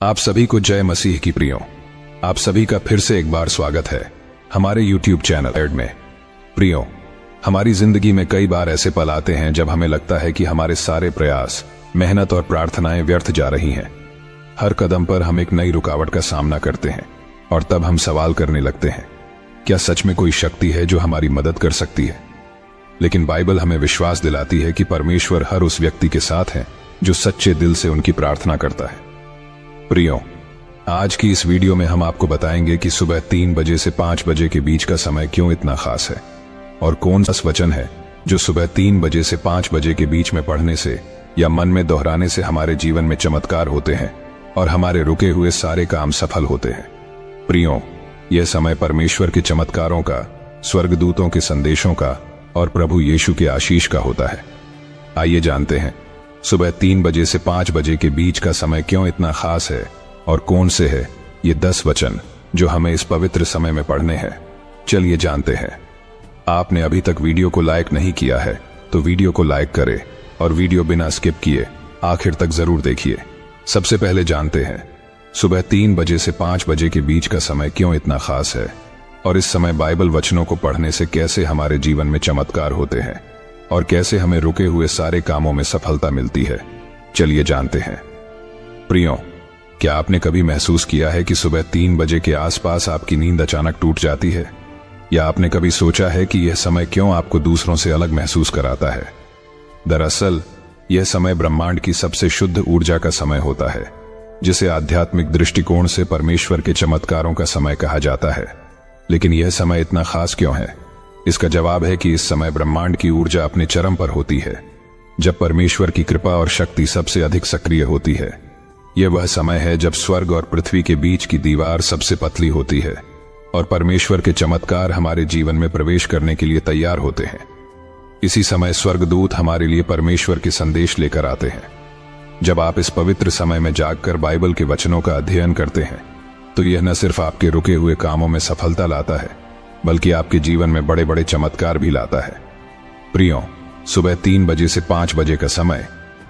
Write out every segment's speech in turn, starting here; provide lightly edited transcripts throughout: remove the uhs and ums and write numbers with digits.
आप सभी को जय मसीह की प्रियो। आप सभी का फिर से एक बार स्वागत है हमारे YouTube चैनल एड में। प्रियो, हमारी जिंदगी में कई बार ऐसे पल आते हैं जब हमें लगता है कि हमारे सारे प्रयास, मेहनत और प्रार्थनाएं व्यर्थ जा रही हैं। हर कदम पर हम एक नई रुकावट का सामना करते हैं और तब हम सवाल करने लगते हैं, क्या सच में कोई शक्ति है जो हमारी मदद कर सकती है? लेकिन बाइबल हमें विश्वास दिलाती है कि परमेश्वर हर उस व्यक्ति के साथ है जो सच्चे दिल से उनकी प्रार्थना करता है। प्रियो, आज की इस वीडियो में हम आपको बताएंगे कि सुबह 3 बजे से 5 बजे के बीच का समय क्यों इतना खास है और कौन सा वचन है जो सुबह 3 बजे से 5 बजे के बीच में पढ़ने से या मन में दोहराने से हमारे जीवन में चमत्कार होते हैं और हमारे रुके हुए सारे काम सफल होते हैं। प्रियो, यह समय परमेश्वर के चमत्कारों का, स्वर्गदूतों के संदेशों का और प्रभु यीशु के आशीष का होता है। आइए जानते हैं सुबह 3 बजे से 5 बजे के बीच का समय क्यों इतना खास है और कौन से है ये 10 वचन जो हमें इस पवित्र समय में पढ़ने हैं। चलिए जानते हैं। आपने अभी तक वीडियो को लाइक नहीं किया है तो वीडियो को लाइक करें और वीडियो बिना स्किप किए आखिर तक जरूर देखिए। सबसे पहले जानते हैं सुबह 3 बजे से 5 बजे के बीच का समय क्यों इतना खास है और इस समय बाइबल वचनों को पढ़ने से कैसे हमारे जीवन में चमत्कार होते हैं और कैसे हमें रुके हुए सारे कामों में सफलता मिलती है। चलिए जानते हैं। प्रियो, क्या आपने कभी महसूस किया है कि सुबह 3 बजे के आसपास आपकी नींद अचानक टूट जाती है? या आपने कभी सोचा है कि यह समय क्यों आपको दूसरों से अलग महसूस कराता है? दरअसल यह समय ब्रह्मांड की सबसे शुद्ध ऊर्जा का समय होता है, जिसे आध्यात्मिक दृष्टिकोण से परमेश्वर के चमत्कारों का समय कहा जाता है। लेकिन यह समय इतना खास क्यों है? इसका जवाब है कि इस समय ब्रह्मांड की ऊर्जा अपने चरम पर होती है, जब परमेश्वर की कृपा और शक्ति सबसे अधिक सक्रिय होती है। यह वह समय है जब स्वर्ग और पृथ्वी के बीच की दीवार सबसे पतली होती है और परमेश्वर के चमत्कार हमारे जीवन में प्रवेश करने के लिए तैयार होते हैं। इसी समय स्वर्गदूत हमारे लिए परमेश्वर के संदेश लेकर आते हैं। जब आप इस पवित्र समय में जागकर बाइबल के वचनों का अध्ययन करते हैं तो यह न सिर्फ आपके रुके हुए कामों में सफलता लाता है, बल्कि आपके जीवन में बड़े बड़े चमत्कार भी लाता है। प्रियो, सुबह 3 बजे से 5 बजे का समय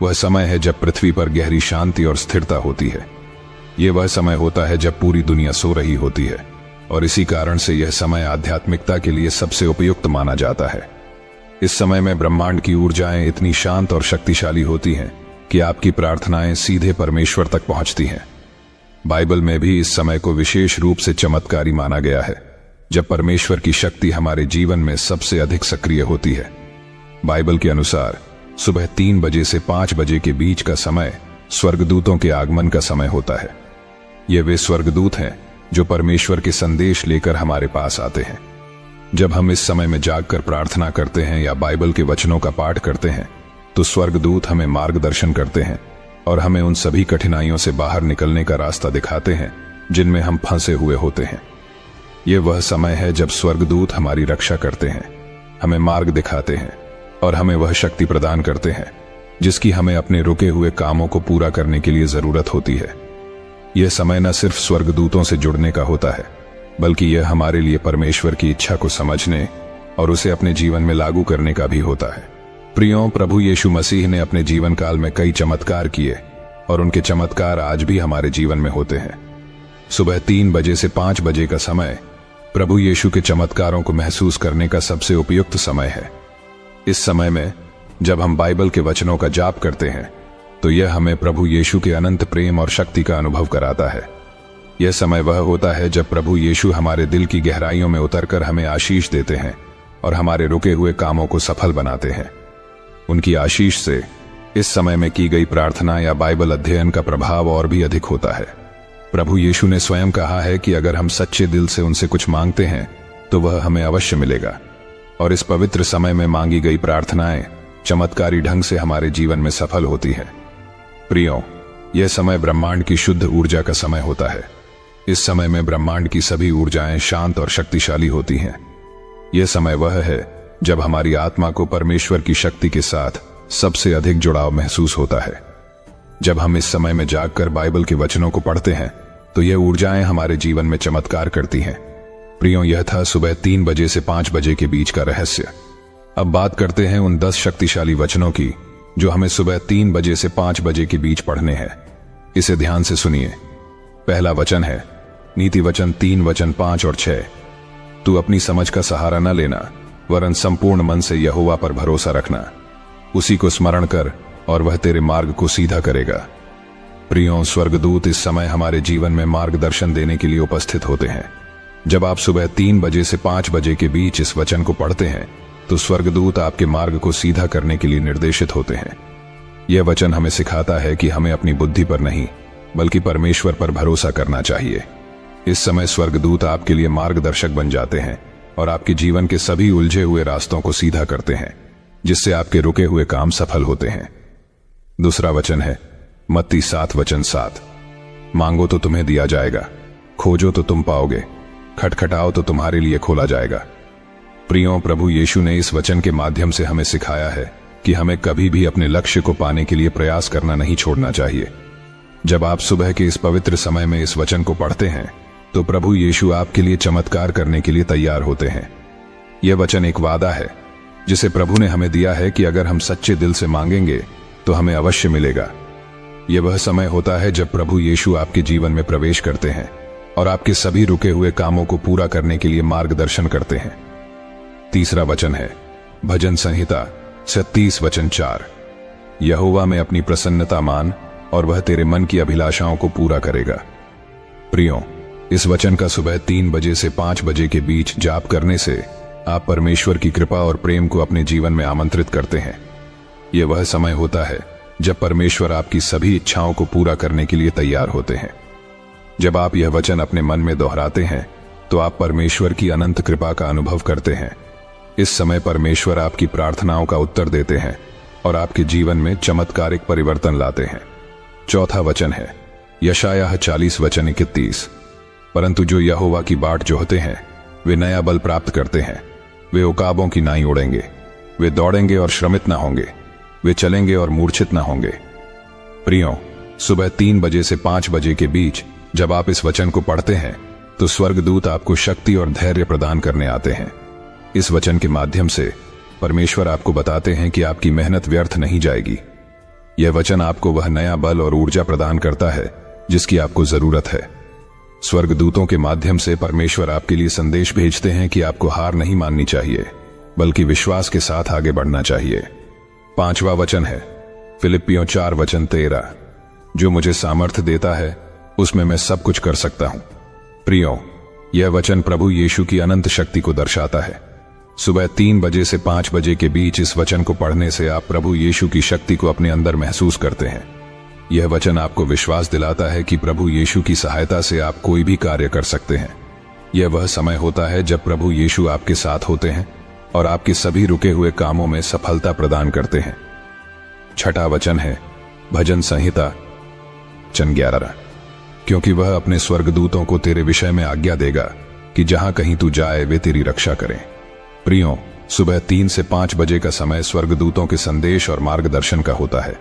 वह समय है जब पृथ्वी पर गहरी शांति और स्थिरता होती है। यह वह समय होता है जब पूरी दुनिया सो रही होती है और इसी कारण से यह समय आध्यात्मिकता के लिए सबसे उपयुक्त माना जाता है। इस समय में ब्रह्मांड की ऊर्जाएं इतनी शांत और शक्तिशाली होती हैं कि आपकी प्रार्थनाएं सीधे परमेश्वर तक पहुंचती हैं। बाइबल में भी इस समय को विशेष रूप से चमत्कारी माना गया है, जब परमेश्वर की शक्ति हमारे जीवन में सबसे अधिक सक्रिय होती है। बाइबल के अनुसार सुबह 3 बजे से 5 बजे के बीच का समय स्वर्गदूतों के आगमन का समय होता है। ये वे स्वर्गदूत हैं जो परमेश्वर के संदेश लेकर हमारे पास आते हैं। जब हम इस समय में जागकर प्रार्थना करते हैं या बाइबल के वचनों का पाठ करते हैं तो स्वर्गदूत हमें मार्गदर्शन करते हैं और हमें उन सभी कठिनाइयों से बाहर निकलने का रास्ता दिखाते हैं जिनमें हम फंसे हुए होते हैं। यह वह समय है जब स्वर्गदूत हमारी रक्षा करते हैं, हमें मार्ग दिखाते हैं और हमें वह शक्ति प्रदान करते हैं जिसकी हमें अपने रुके हुए कामों को पूरा करने के लिए जरूरत होती है। यह समय न सिर्फ स्वर्गदूतों से जुड़ने का होता है, बल्कि यह हमारे लिए परमेश्वर की इच्छा को समझने और उसे अपने जीवन में लागू करने का भी होता है। प्रियो, प्रभु यीशु मसीह ने अपने जीवन काल में कई चमत्कार किए और उनके चमत्कार आज भी हमारे जीवन में होते हैं। सुबह 3 बजे से 5 बजे का समय प्रभु यीशु के चमत्कारों को महसूस करने का सबसे उपयुक्त समय है। इस समय में जब हम बाइबल के वचनों का जाप करते हैं तो यह हमें प्रभु यीशु के अनंत प्रेम और शक्ति का अनुभव कराता है। यह समय वह होता है जब प्रभु यीशु हमारे दिल की गहराइयों में उतरकर हमें आशीष देते हैं और हमारे रुके हुए कामों को सफल बनाते हैं। उनकी आशीष से इस समय में की गई प्रार्थना या बाइबल अध्ययन का प्रभाव और भी अधिक होता है। प्रभु यीशु ने स्वयं कहा है कि अगर हम सच्चे दिल से उनसे कुछ मांगते हैं तो वह हमें अवश्य मिलेगा और इस पवित्र समय में मांगी गई प्रार्थनाएं चमत्कारी ढंग से हमारे जीवन में सफल होती हैं। प्रियो, यह समय ब्रह्मांड की शुद्ध ऊर्जा का समय होता है। इस समय में ब्रह्मांड की सभी ऊर्जाएं शांत और शक्तिशाली होती हैं। यह समय वह है जब हमारी आत्मा को परमेश्वर की शक्ति के साथ सबसे अधिक जुड़ाव महसूस होता है। जब हम इस समय में जागकर बाइबल के वचनों को पढ़ते हैं तो यह ऊर्जाएं हमारे जीवन में चमत्कार करती हैं। प्रियो, यह था सुबह 3 बजे से 5 बजे के बीच का रहस्य। अब बात करते हैं उन 10 शक्तिशाली वचनों की जो हमें सुबह 3 बजे से 5 बजे के बीच पढ़ने हैं। इसे ध्यान से सुनिए पहला वचन है नीति वचन 3 वचन 5 और 6। तू अपनी समझ का सहारा न लेना, वरन संपूर्ण मन से यहोवा पर भरोसा रखना। उसी को स्मरण कर और वह तेरे मार्ग को सीधा करेगा। प्रियों, स्वर्गदूत इस समय हमारे जीवन में मार्गदर्शन देने के लिए उपस्थित होते हैं। जब आप सुबह 3 बजे से 5 बजे के बीच इस वचन को पढ़ते हैं तो स्वर्गदूत आपके मार्ग को सीधा करने के लिए निर्देशित होते हैं। यह वचन हमें सिखाता है कि हमें अपनी बुद्धि पर नहीं बल्कि परमेश्वर पर भरोसा करना चाहिए। इस समय स्वर्गदूत आपके लिए मार्गदर्शक बन जाते हैं और आपके जीवन के सभी उलझे हुए रास्तों को सीधा करते हैं, जिससे आपके रुके हुए काम सफल होते हैं। दूसरा वचन है मत्ती 7 वचन 7। मांगो तो तुम्हें दिया जाएगा, खोजो तो तुम पाओगे, खटखटाओ तो तुम्हारे लिए खोला जाएगा। प्रियों, प्रभु यीशु ने इस वचन के माध्यम से हमें सिखाया है कि हमें कभी भी अपने लक्ष्य को पाने के लिए प्रयास करना नहीं छोड़ना चाहिए। जब आप सुबह के इस पवित्र समय में इस वचन को पढ़ते हैं तो प्रभु यीशु आपके लिए चमत्कार करने के लिए तैयार होते हैं। यह वचन एक वादा है जिसे प्रभु ने हमें दिया है कि अगर हम सच्चे दिल से मांगेंगे तो हमें अवश्य मिलेगा। यह वह समय होता है जब प्रभु यीशु आपके जीवन में प्रवेश करते हैं और आपके सभी रुके हुए कामों को पूरा करने के लिए मार्गदर्शन करते हैं। तीसरा वचन है भजन संहिता 36 वचन 4। यहोवा में अपनी प्रसन्नता मान और वह तेरे मन की अभिलाषाओं को पूरा करेगा। प्रियों, इस वचन का सुबह 3 बजे से 5 बजे के बीच जाप करने से आप परमेश्वर की कृपा और प्रेम को अपने जीवन में आमंत्रित करते हैं। यह वह समय होता है जब परमेश्वर आपकी सभी इच्छाओं को पूरा करने के लिए तैयार होते हैं। जब आप यह वचन अपने मन में दोहराते हैं तो आप परमेश्वर की अनंत कृपा का अनुभव करते हैं। इस समय परमेश्वर आपकी प्रार्थनाओं का उत्तर देते हैं और आपके जीवन में चमत्कारिक परिवर्तन लाते हैं। चौथा वचन है यशायाह 40 वचन 31। परंतु जो यहोवा की बाट जोहते हैं वे नया बल प्राप्त करते हैं। वे उकाबों की नाई उड़ेंगे, वे दौड़ेंगे और श्रमित न होंगे, वे चलेंगे और मूर्छित न होंगे। प्रियों, सुबह 3 बजे से 5 बजे के बीच जब आप इस वचन को पढ़ते हैं तो स्वर्गदूत आपको शक्ति और धैर्य प्रदान करने आते हैं। इस वचन के माध्यम से परमेश्वर आपको बताते हैं कि आपकी मेहनत व्यर्थ नहीं जाएगी। यह वचन आपको वह नया बल और ऊर्जा प्रदान करता है जिसकी आपको जरूरत है। स्वर्गदूतों के माध्यम से परमेश्वर आपके लिए संदेश भेजते हैं कि आपको हार नहीं माननी चाहिए बल्कि विश्वास के साथ आगे बढ़ना चाहिए। 5वां वचन है फिलिप्पियों 4 वचन 13। जो मुझे सामर्थ्य देता है उसमें मैं सब कुछ कर सकता हूं। प्रियों, यह वचन प्रभु यीशु की अनंत शक्ति को दर्शाता है। सुबह 3 बजे से 5 बजे के बीच इस वचन को पढ़ने से आप प्रभु यीशु की शक्ति को अपने अंदर महसूस करते हैं। यह वचन आपको विश्वास दिलाता है कि प्रभु यीशु की सहायता से आप कोई भी कार्य कर सकते हैं। यह वह समय होता है जब प्रभु यीशु आपके साथ होते हैं और आपके सभी रुके हुए कामों में सफलता प्रदान करते हैं। 6वां वचन है भजन संहिता वचन 11। क्योंकि वह अपने स्वर्गदूतों को तेरे विषय में आज्ञा देगा कि जहां कहीं तू जाए वे तेरी रक्षा करें। प्रियों, सुबह 3 से 5 बजे का समय स्वर्गदूतों के संदेश और मार्गदर्शन का होता है।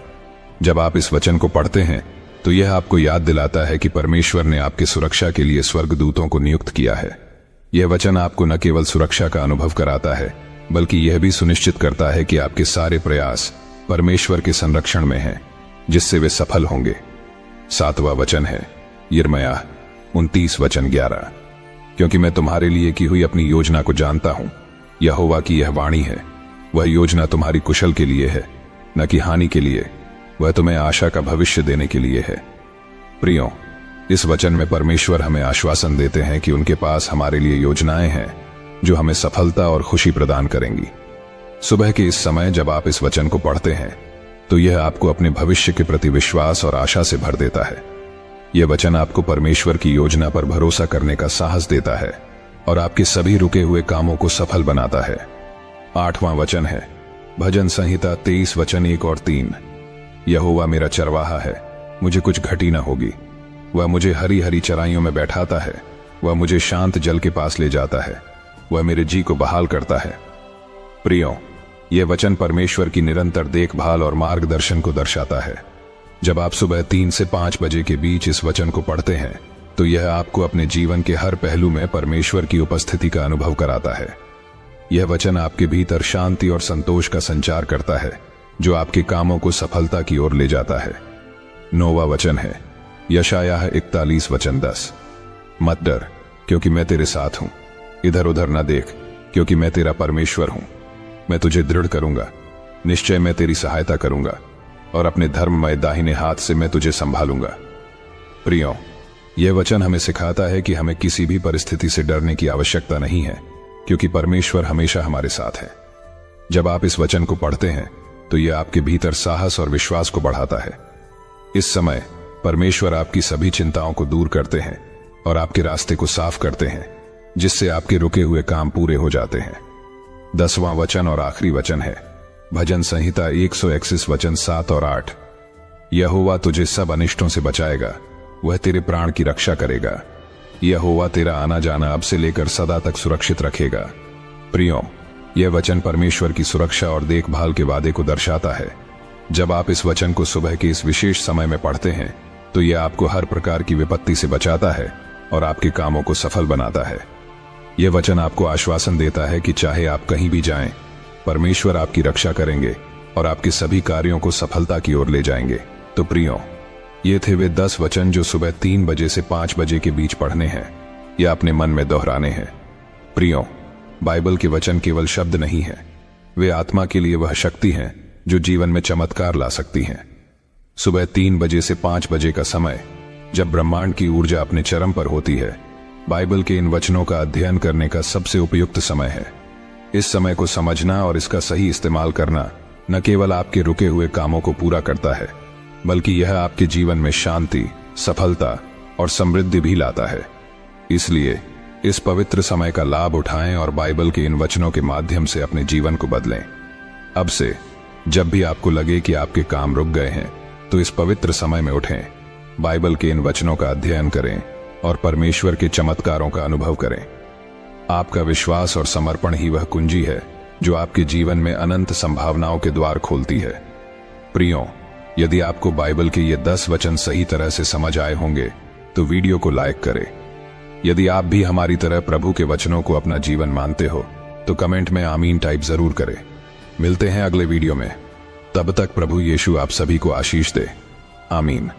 जब आप इस वचन को पढ़ते हैं तो यह आपको याद दिलाता है कि परमेश्वर ने आपकी सुरक्षा के लिए स्वर्गदूतों को नियुक्त किया है। यह वचन आपको न केवल सुरक्षा का अनुभव कराता है बल्कि यह भी सुनिश्चित करता है कि आपके सारे प्रयास परमेश्वर के संरक्षण में हैं, जिससे वे सफल होंगे। 7वां वचन है यिर्मयाह 29 वचन 11। क्योंकि मैं तुम्हारे लिए की हुई अपनी योजना को जानता हूं, यहोवा की यह वाणी है। वह योजना तुम्हारी कुशल के लिए है, न कि हानि के लिए। वह तुम्हें आशा का भविष्य देने के लिए है। प्रियों, इस वचन में परमेश्वर हमें आश्वासन देते हैं कि उनके पास हमारे लिए योजनाएं हैं जो हमें सफलता और खुशी प्रदान करेंगी। सुबह के इस समय जब आप इस वचन को पढ़ते हैं तो यह आपको अपने भविष्य के प्रति विश्वास और आशा से भर देता है। यह वचन आपको परमेश्वर की योजना पर भरोसा करने का साहस देता है और आपके सभी रुके हुए कामों को सफल बनाता है। 8वां वचन है भजन संहिता 23 वचन 1 और 3। यहोवा मेरा चरवाहा है, मुझे कुछ घटी न होगी। वह मुझे हरी हरी चराइयों में बैठाता है, वह मुझे शांत जल के पास ले जाता है, वह मेरे जी को बहाल करता है। प्रियों, यह वचन परमेश्वर की निरंतर देखभाल और मार्गदर्शन को दर्शाता है। जब आप सुबह 3 से 5 बजे के बीच इस वचन को पढ़ते हैं तो यह आपको अपने जीवन के हर पहलू में परमेश्वर की उपस्थिति का अनुभव कराता है। यह वचन आपके भीतर शांति और संतोष का संचार करता है जो आपके कामों को सफलता की ओर ले जाता है। 9वां वचन है यशायाह 41 वचन 10। मत डर, क्योंकि मैं तेरे साथ हूं। इधर उधर न देख, क्योंकि मैं तेरा परमेश्वर हूं। मैं तुझे दृढ़ करूंगा, निश्चय मैं तेरी सहायता करूंगा, और अपने धर्ममय दाहिने हाथ से मैं तुझे संभालूंगा। प्रियो, यह वचन हमें सिखाता है कि हमें किसी भी परिस्थिति से डरने की आवश्यकता नहीं है, क्योंकि परमेश्वर हमेशा हमारे साथ है। जब आप इस वचन को पढ़ते हैं तो यह आपके भीतर साहस और विश्वास को बढ़ाता है। इस समय परमेश्वर आपकी सभी चिंताओं को दूर करते हैं और आपके रास्ते को साफ करते हैं, जिससे आपके रुके हुए काम पूरे हो जाते हैं। 10वां वचन और आखिरी वचन है भजन संहिता 131 वचन 7 और 8। यहोवा तुझे सब अनिष्टों से बचाएगा, वह तेरे प्राण की रक्षा करेगा। यहोवा तेरा आना जाना अब से लेकर सदा तक सुरक्षित रखेगा। प्रियो, यह वचन परमेश्वर की सुरक्षा और देखभाल के वादे को दर्शाता है। जब आप इस वचन को सुबह के इस विशेष समय में पढ़ते हैं तो यह आपको हर प्रकार की विपत्ति से बचाता है और आपके कामों को सफल बनाता है। यह वचन आपको आश्वासन देता है कि चाहे आप कहीं भी जाएं, परमेश्वर आपकी रक्षा करेंगे और आपके सभी कार्यों को सफलता की ओर ले जाएंगे। तो प्रियो, ये थे वे 10 वचन जो सुबह 3 बजे से 5 बजे के बीच पढ़ने हैं या अपने मन में दोहराने हैं। प्रियो, बाइबल के वचन केवल शब्द नहीं है, वे आत्मा के लिए वह शक्ति हैं जो जीवन में चमत्कार ला सकती हैं। सुबह 3 बजे से 5 बजे का समय, जब ब्रह्मांड की ऊर्जा अपने चरम पर होती है, बाइबल के इन वचनों का अध्ययन करने का सबसे उपयुक्त समय है। इस समय को समझना और इसका सही इस्तेमाल करना न केवल आपके रुके हुए कामों को पूरा करता है, बल्कि यह आपके जीवन में शांति, सफलता और समृद्धि भी लाता है। इसलिए इस पवित्र समय का लाभ उठाएं और बाइबल के इन वचनों के माध्यम से अपने जीवन को बदलें। अब से जब भी आपको लगे कि आपके काम रुक गए हैं, तो इस पवित्र समय में उठें, बाइबल के इन वचनों का अध्ययन करें और परमेश्वर के चमत्कारों का अनुभव करें। आपका विश्वास और समर्पण ही वह कुंजी है जो आपके जीवन में अनंत संभावनाओं के द्वार खोलती है। प्रियो, यदि आपको बाइबल के ये 10 वचन सही तरह से समझ आए होंगे तो वीडियो को लाइक करें। यदि आप भी हमारी तरह प्रभु के वचनों को अपना जीवन मानते हो तो कमेंट में आमीन टाइप जरूर करें। मिलते हैं अगले वीडियो में, तब तक प्रभु यीशु आप सभी को आशीष दे। आमीन।